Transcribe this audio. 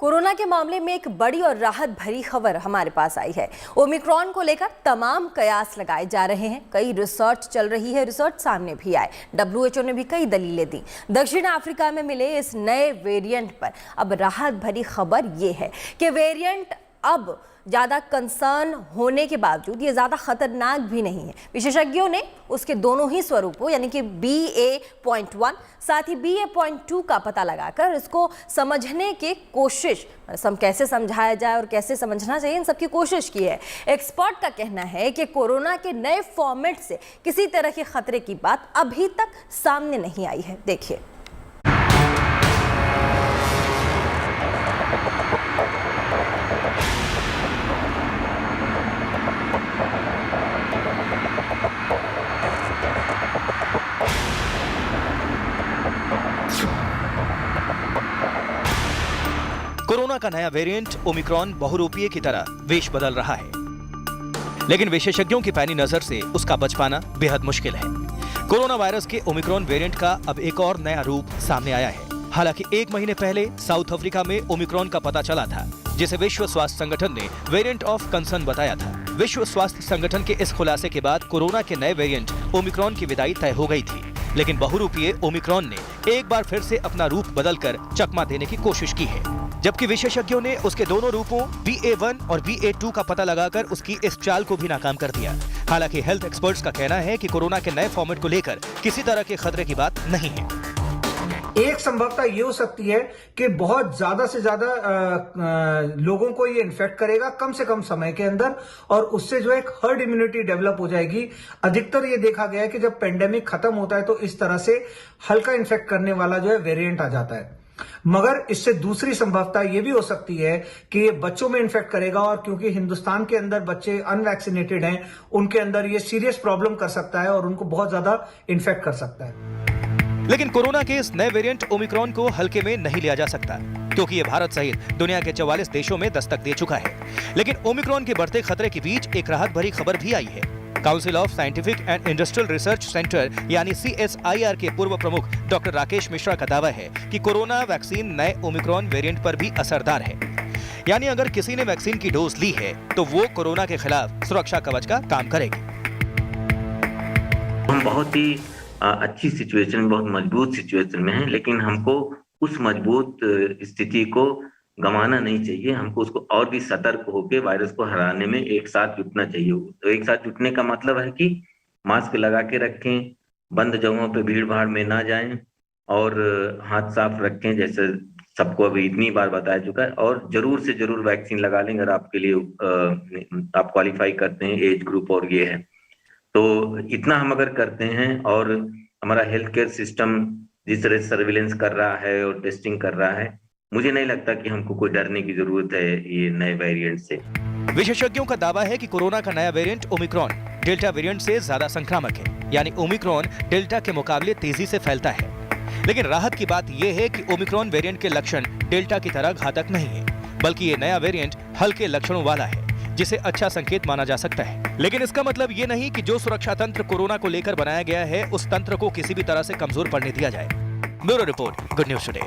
Corona के मामले में एक बड़ी और राहत भरी खबर हमारे पास आई है। ओमिक्रॉन को लेकर तमाम कयास लगाए जा रहे हैं, कई रिसर्च चल रही है, रिसर्च सामने भी आए। WHO ने भी कई दलीलें दी। दक्षिण अफ्रीका में मिले इस नए वेरिएंट पर अब राहत भरी खबर ये है कि वेरिएंट अब ज़्यादा कंसर्न होने के बावजूद ये ज़्यादा खतरनाक भी नहीं है। विशेषज्ञों ने उसके दोनों ही स्वरूपों यानी कि BA.1 साथ ही BA.2 का पता लगाकर इसको समझने की कोशिश, कैसे समझाया जाए और कैसे समझना चाहिए, इन सब की कोशिश की है। एक्सपर्ट का कहना है कि कोरोना के नए फॉर्मेट से किसी तरह के खतरे की बात अभी तक सामने नहीं आई है। देखिए। कोरोना का नया वेरिएंट ओमिक्रॉन बहुरूपीय की तरह वेश बदल रहा है, लेकिन विशेषज्ञों की पैनी नजर से उसका बच पाना बेहद मुश्किल है। कोरोना वायरस के ओमिक्रॉन वेरिएंट का अब एक और नया रूप सामने आया है। हालांकि 1 महीने पहले साउथ अफ्रीका में ओमिक्रॉन का पता चला था, जिसे विश्व स्वास्थ्य संगठन ने वेरिएंट ऑफ कंसर्न बताया था। विश्व स्वास्थ्य संगठन के इस खुलासे के बाद कोरोना के नए वेरिएंट ओमिक्रॉन की विदाई तय हो गई थी, लेकिन बहुरूपीय ओमिक्रॉन ने एक बार फिर से अपना रूप बदलकर चकमा देने की कोशिश की है, जबकि विशेषज्ञों ने उसके दोनों रूपों BA.1 और BA.2 का पता लगाकर उसकी इस चाल को भी नाकाम कर दिया। हालांकि हेल्थ एक्सपर्ट्स का कहना है कि कोरोना के नए फॉर्मेट को लेकर किसी तरह के खतरे की बात नहीं है। एक संभवता ये हो सकती है कि बहुत ज्यादा से ज्यादा लोगों को ये इन्फेक्ट करेगा कम से कम समय के अंदर, और उससे जो है एक हर्ड इम्यूनिटी डेवलप हो जाएगी। अधिकतर ये देखा गया है कि जब पेंडेमिक खत्म होता है तो इस तरह से हल्का इन्फेक्ट करने वाला जो है वेरिएंट आ जाता है। मगर इससे दूसरी संभावना यह भी हो सकती है कि ये बच्चों में इन्फेक्ट करेगा, और क्योंकि हिंदुस्तान के अंदर बच्चे अनवैक्सीनेटेड हैं, उनके अंदर ये सीरियस प्रॉब्लम कर सकता है और उनको बहुत ज्यादा इन्फेक्ट कर सकता है। लेकिन कोरोना के इस नए वेरिएंट ओमिक्रॉन को हल्के में नहीं लिया जा सकता, क्योंकि ये भारत सहित दुनिया के 44 देशों में दस्तक दे चुका है। लेकिन ओमिक्रॉन के बढ़ते खतरे के बीच एक राहत भरी खबर भी आई है। Council of scientific and industrial research centre यानी CSIR के पूर्व प्रमुख डॉक्टर राकेश मिश्रा का दावा है कि कोरोना वैक्सीन नए ओमिक्रॉन वेरिएंट पर भी असरदार है। यानी अगर किसी ने वैक्सीन की डोज ली है तो वो कोरोना के खिलाफ सुरक्षा कवच का काम करेगी। हम बहुत ही अच्छी सिचुएशन, बहुत मजबूत सिचुएशन में हैं, लेकिन हमको उस मजबूत स्थिति को गंवाना नहीं चाहिए। हमको उसको और भी सतर्क होकर वायरस को हराने में एक साथ जुटना चाहिए। तो एक साथ जुटने का मतलब है कि मास्क लगा के रखें, बंद जगहों पे भीड़ भाड़ में ना जाएं, और हाथ साफ रखें, जैसे सबको अभी इतनी बार बताया चुका है। और जरूर से जरूर वैक्सीन लगा लें अगर आपके लिए आप क्वालिफाई करते हैं, एज ग्रुप और ये है तो। इतना हम अगर करते हैं और हमारा हेल्थ केयर सिस्टम जिस तरह सर्विलेंस कर रहा है और टेस्टिंग कर रहा है, मुझे नहीं लगता कि हमको कोई डरने की जरूरत है ये नए वेरिएंट से। विशेषज्ञों का दावा है कि कोरोना का नया वेरिएंट ओमिक्रॉन डेल्टा वेरिएंट से ज्यादा संक्रामक है, यानी ओमिक्रॉन डेल्टा के मुकाबले तेजी से फैलता है। लेकिन राहत की बात यह है कि ओमिक्रॉन वेरिएंट के लक्षण डेल्टा की तरह घातक नहीं है, बल्कि ये नया वेरिएंट हल्के लक्षणों वाला है, जिसे अच्छा संकेत माना जा सकता है। लेकिन इसका मतलब ये नहीं कि जो सुरक्षा तंत्र कोरोना को लेकर बनाया गया है, उस तंत्र को किसी भी तरह से कमजोर पड़ने दिया जाए। Bureau report, good news today.